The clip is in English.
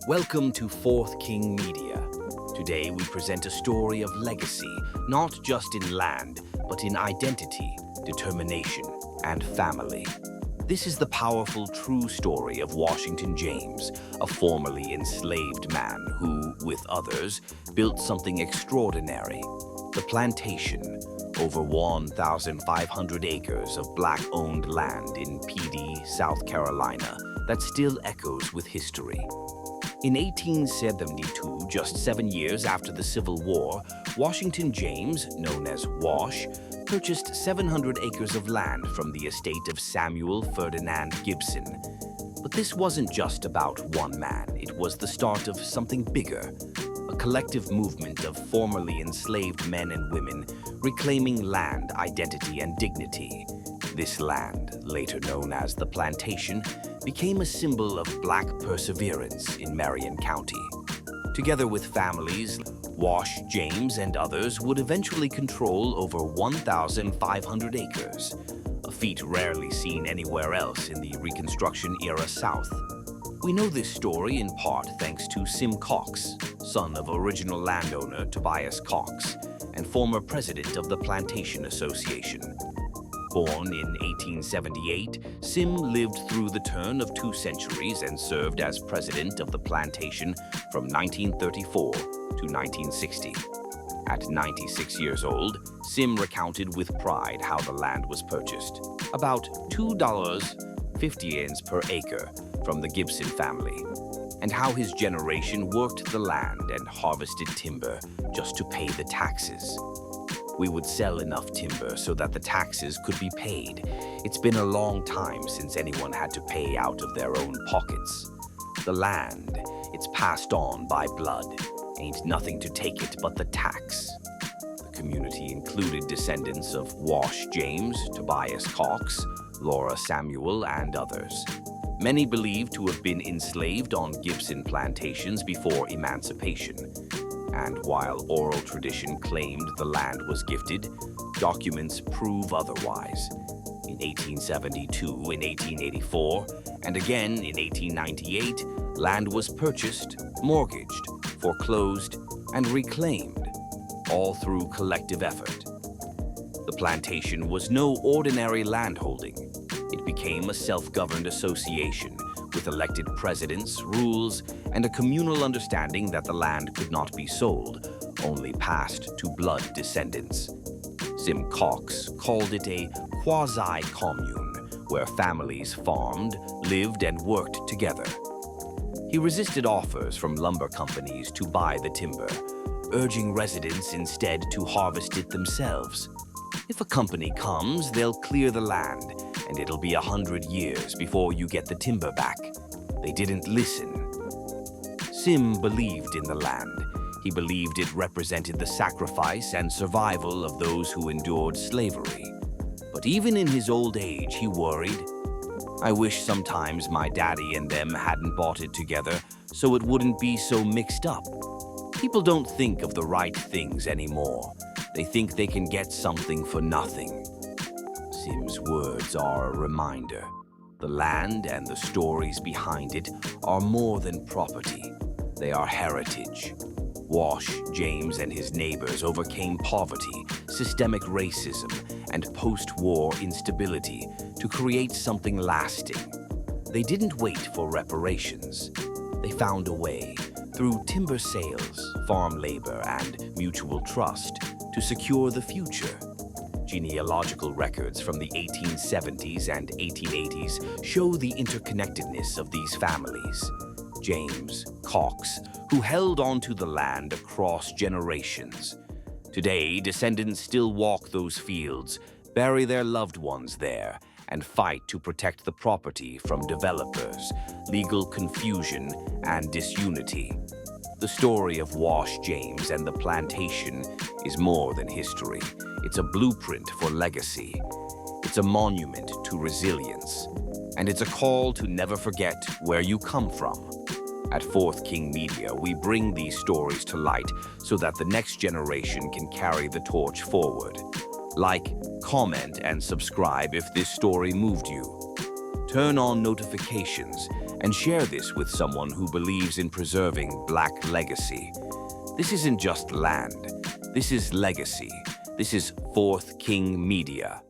Welcome to Fourth King Media. Today we present a story of legacy, not just in land, but in identity, determination, and family. This is the powerful, true story of Washington James, a formerly enslaved man who, with others, built something extraordinary. The plantation, over 1,500 acres of Black-owned land in Pee South Carolina, that still echoes with history. In 1872, just 7 years after the Civil War, Washington James, known as Wash, purchased 700 acres of land from the estate of Samuel Ferdinand Gibson. But this wasn't just about one man. It was the start of something bigger, a collective movement of formerly enslaved men and women reclaiming land, identity, and dignity. This land, later known as the plantation, became a symbol of Black perseverance in Marion County. Together with families, Wash, James, and others would eventually control over 1,500 acres, a feat rarely seen anywhere else in the Reconstruction-era South. We know this story in part thanks to Sim Cox, son of original landowner Tobias Cox, and former president of the Plantation Association. Born in 1878, Sim lived through the turn of 2 centuries and served as president of the plantation from 1934 to 1960. At 96 years old, Sim recounted with pride how the land was purchased, about $2.50 per acre from the Gibson family, and how his generation worked the land and harvested timber just to pay the taxes. We would sell enough timber so that the taxes could be paid. It's been a long time since anyone had to pay out of their own pockets. The land, it's passed on by blood. Ain't nothing to take it but the tax. The community included descendants of Wash James, Tobias Cox, Laura Samuel, and others. Many believed to have been enslaved on Gibson plantations before emancipation. And while oral tradition claimed the land was gifted, documents prove otherwise. In 1872, in 1884, and again in 1898, land was purchased, mortgaged, foreclosed, and reclaimed, all through collective effort. The plantation was no ordinary landholding. It became a self-governed association with elected presidents, rules, and a communal understanding that the land could not be sold, only passed to blood descendants. Sim Cox called it a quasi-commune, where families farmed, lived, and worked together. He resisted offers from lumber companies to buy the timber, urging residents instead to harvest it themselves. If a company comes, they'll clear the land, and it'll be 100 years before you get the timber back. They didn't listen. Sim believed in the land. He believed it represented the sacrifice and survival of those who endured slavery. But even in his old age, he worried. I wish sometimes my daddy and them hadn't bought it together so it wouldn't be so mixed up. People don't think of the right things anymore. They think they can get something for nothing. Sim's words are a reminder. The land and the stories behind it are more than property. They are heritage. Wash, James, and his neighbors overcame poverty, systemic racism, and post-war instability to create something lasting. They didn't wait for reparations. They found a way, through timber sales, farm labor, and mutual trust, to secure the future. Genealogical records from the 1870s and 1880s show the interconnectedness of these families. James, Cox, who held onto the land across generations. Today, descendants still walk those fields, bury their loved ones there, and fight to protect the property from developers, legal confusion, and disunity. The story of Wash James and the plantation is more than history. It's a blueprint for legacy. It's a monument to resilience. And it's a call to never forget where you come from. At Fourth King Media, we bring these stories to light so that the next generation can carry the torch forward. Like, comment, and subscribe if this story moved you. Turn on notifications and share this with someone who believes in preserving Black legacy. This isn't just land. This is legacy. This is Fourth King Media.